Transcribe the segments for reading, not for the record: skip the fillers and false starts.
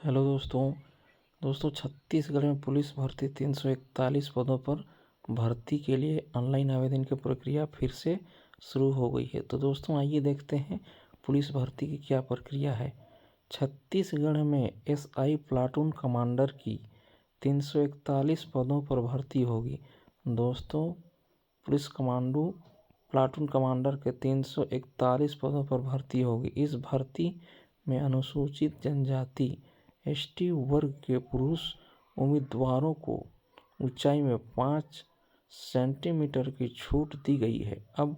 Hello दोस्तों छत्तीसगढ़ में police भर्ती 341 पदों पर भर्ती के लिए ऑनलाइन आवेदन की प्रक्रिया फिर से शुरू हो गई है। तो दोस्तों आइए देखते हैं पुलिस भर्ती की क्या प्रक्रिया है। छत्तीसगढ़ में एसआई प्लाटून कमांडर की 341 पदों पर भर्ती होगी। दोस्तों पुलिस कमांडो प्लाटून कमांडर के 341 पदों पर भर्ती होगी। इस भर्ती में अनुसूचित जनजाति एसटी वर्ग के पुरुष उम्मीदवारों को ऊंचाई में 5 सेंटीमीटर की छूट दी गई है। अब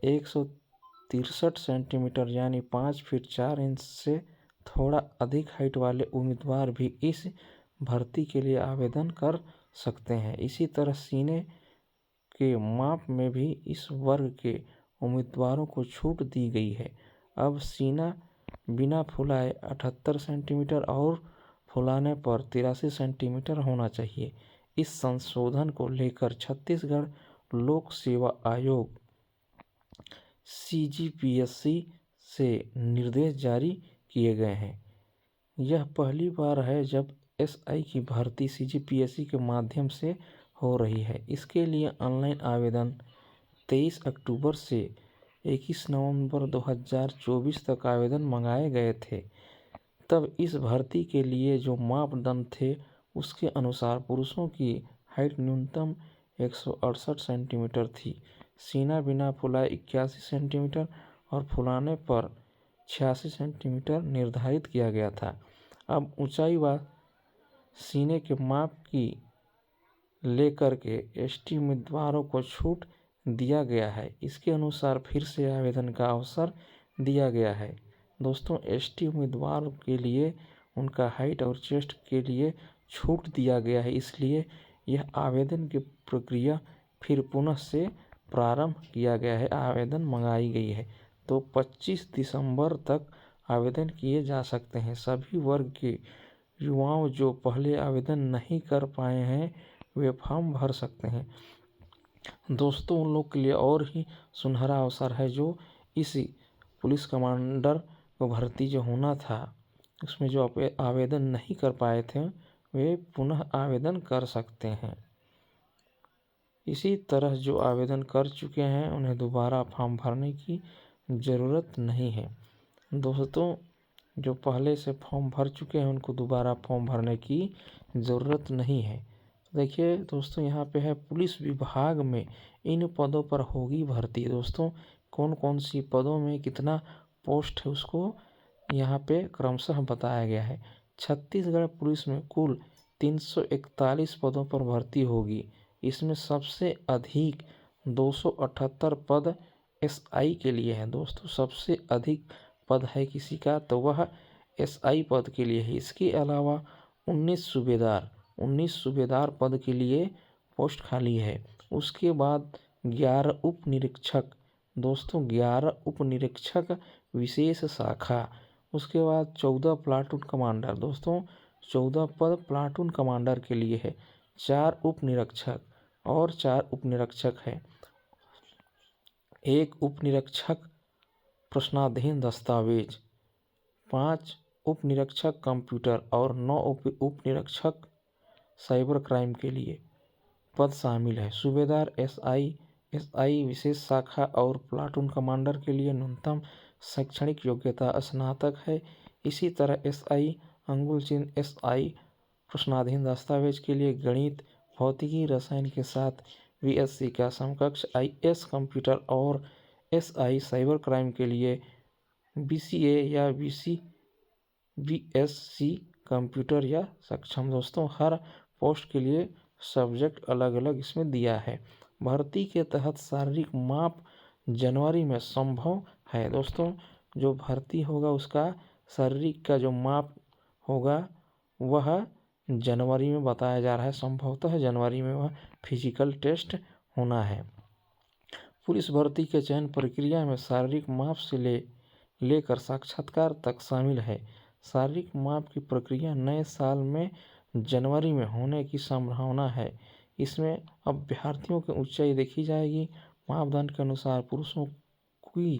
163 सेंटीमीटर यानी 5 फीट 4 इंच से थोड़ा अधिक हाइट वाले उम्मीदवार भी इस भर्ती के लिए आवेदन कर सकते हैं। इसी तरह सीने के माप में भी इस वर्ग के उम्मीदवारों को छूट दी गई है। अब सीना बिना फुलाए 78 सेंटीमीटर और फुलाने पर 83 सेंटीमीटर होना चाहिए। इस संशोधन को लेकर छत्तीसगढ़ लोक सेवा आयोग CGPSC से निर्देश जारी किए गए हैं। यह पहली बार है जब एसआई की भर्ती CGPSC के माध्यम से हो रही है। इसके लिए ऑनलाइन आवेदन 23 अक्टूबर से 21 नवंबर 2024 तक आवेदन मंगाए गए थे। तब इस भर्ती के लिए जो मापदंड थे उसके अनुसार पुरुषों की हाइट न्यूनतम 168 सेंटीमीटर थी, सीना बिना फुलाए 81 सेंटीमीटर और फुलाने पर 86 सेंटीमीटर निर्धारित किया गया था। अब ऊंचाई व सीने के माप की लेकर के एसटी उम्मीदवारों को छूट दिया गया है। इसके अनुसार फिर से आवेदन का अवसर दिया गया है। दोस्तों एसटी उम्मीदवार के लिए उनका हाइट और चेस्ट के लिए छूट दिया गया है, इसलिए यह आवेदन की प्रक्रिया फिर पुनः से प्रारंभ किया गया है। आवेदन मंगाई गई है तो 25 दिसंबर तक आवेदन किए जा सकते हैं। सभी वर्ग के युवाओं जो पहले आवेदन नहीं कर पाए हैं वे फॉर्म भर सकते हैं। दोस्तों उन लोग के लिए और ही सुनहरा अवसर है जो इस पुलिस कमांडर को भर्ती जो होना था उसमें जो आवेदन नहीं कर पाए थे वे पुनः आवेदन कर सकते हैं। इसी तरह जो आवेदन कर चुके हैं उन्हें दोबारा फॉर्म भरने की ज़रूरत नहीं है। दोस्तों जो पहले से फॉर्म भर चुके हैं उनको दोबारा फॉर्म भरने की ज़रूरत नहीं है। देखिए दोस्तों यहाँ पे है पुलिस विभाग में इन पदों पर होगी भर्ती। दोस्तों कौन कौन सी पदों में कितना पोस्ट है उसको यहाँ पे क्रमशः बताया गया है। छत्तीसगढ़ पुलिस में कुल 341 पदों पर भर्ती होगी। इसमें सबसे अधिक 278 पद एसआई के लिए है। दोस्तों सबसे अधिक पद है किसी का तो वह एसआई पद के लिए है। इसके अलावा 19 सूबेदार पद के लिए पोस्ट खाली है। उसके बाद 11 उप निरीक्षक, दोस्तों 11 उप निरीक्षक विशेष शाखा। उसके बाद 14 प्लाटून कमांडर, दोस्तों 14 पद प्लाटून कमांडर के लिए है। 4 उप निरीक्षक और 4 उप निरीक्षक है। 1 उप निरीक्षक प्रश्नाधीन दस्तावेज, 5 उप निरीक्षक कंप्यूटर और 9 उप निरीक्षक साइबर क्राइम के लिए पद शामिल है। सूबेदार एसआई विशेष शाखा और प्लाटून कमांडर के लिए न्यूनतम शैक्षणिक योग्यता स्नातक है। इसी तरह एसआई अंगुल चिन्ह एसआई प्रश्नाधीन दस्तावेज के लिए गणित, भौतिकी, रसायन के साथ बीएससी का समकक्ष आईएस कंप्यूटर और एसआई साइबर क्राइम के लिए बीसीए या बीएससी कंप्यूटर या सक्षम। दोस्तों हर पोस्ट के लिए सब्जेक्ट अलग अलग इसमें दिया है। भर्ती के तहत शारीरिक माप जनवरी में संभव है। दोस्तों जो भर्ती होगा उसका शारीरिक का जो माप होगा वह जनवरी में बताया जा रहा है। संभवतः जनवरी में वह फिजिकल टेस्ट होना है। पुलिस भर्ती के चयन प्रक्रिया में शारीरिक माप से लेकर साक्षात्कार तक शामिल है। शारीरिक माप की प्रक्रिया नए साल में जनवरी में होने की संभावना है। इसमें अभ्यर्थियों की ऊंचाई देखी जाएगी। मापदंड के अनुसार पुरुषों की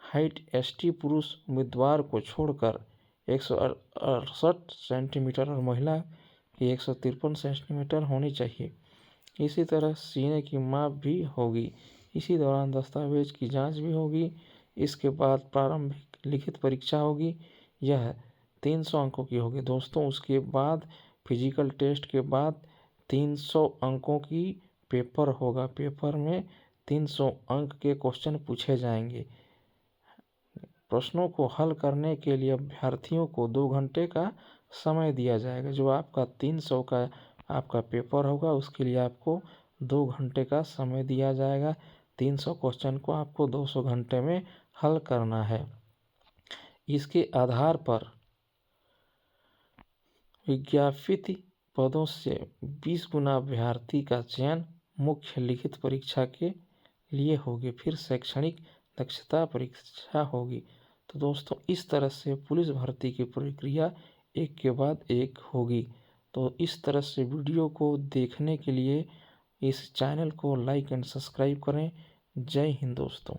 हाइट एसटी पुरुष उम्मीदवार को छोड़कर 168 सेंटीमीटर और महिला की 153 सेंटीमीटर होनी चाहिए। इसी तरह सीने की माप भी होगी। इसी दौरान दस्तावेज की जांच भी होगी। इसके बाद प्रारंभिक लिखित परीक्षा होगी, यह 300 अंकों की होगी दोस्तों। उसके बाद फिजिकल टेस्ट के बाद 300 अंकों की पेपर होगा। पेपर में 300 अंक के क्वेश्चन पूछे जाएंगे। प्रश्नों को हल करने के लिए अभ्यर्थियों को 2 घंटे का समय दिया जाएगा। जो आपका 300 का आपका पेपर होगा, उसके लिए आपको 2 घंटे का समय दिया जाएगा। 300 क्वेश्चन को आपको 200 घंटे में हल करना है। इसके आधार पर विज्ञापित पदों से 20 गुना अभ्यर्थी का चयन मुख्य लिखित परीक्षा के लिए होगी। फिर शैक्षणिक दक्षता परीक्षा होगी। तो दोस्तों इस तरह से पुलिस भर्ती की प्रक्रिया एक के बाद एक होगी। तो इस तरह से वीडियो को देखने के लिए इस चैनल को लाइक एंड सब्सक्राइब करें। जय हिंद दोस्तों।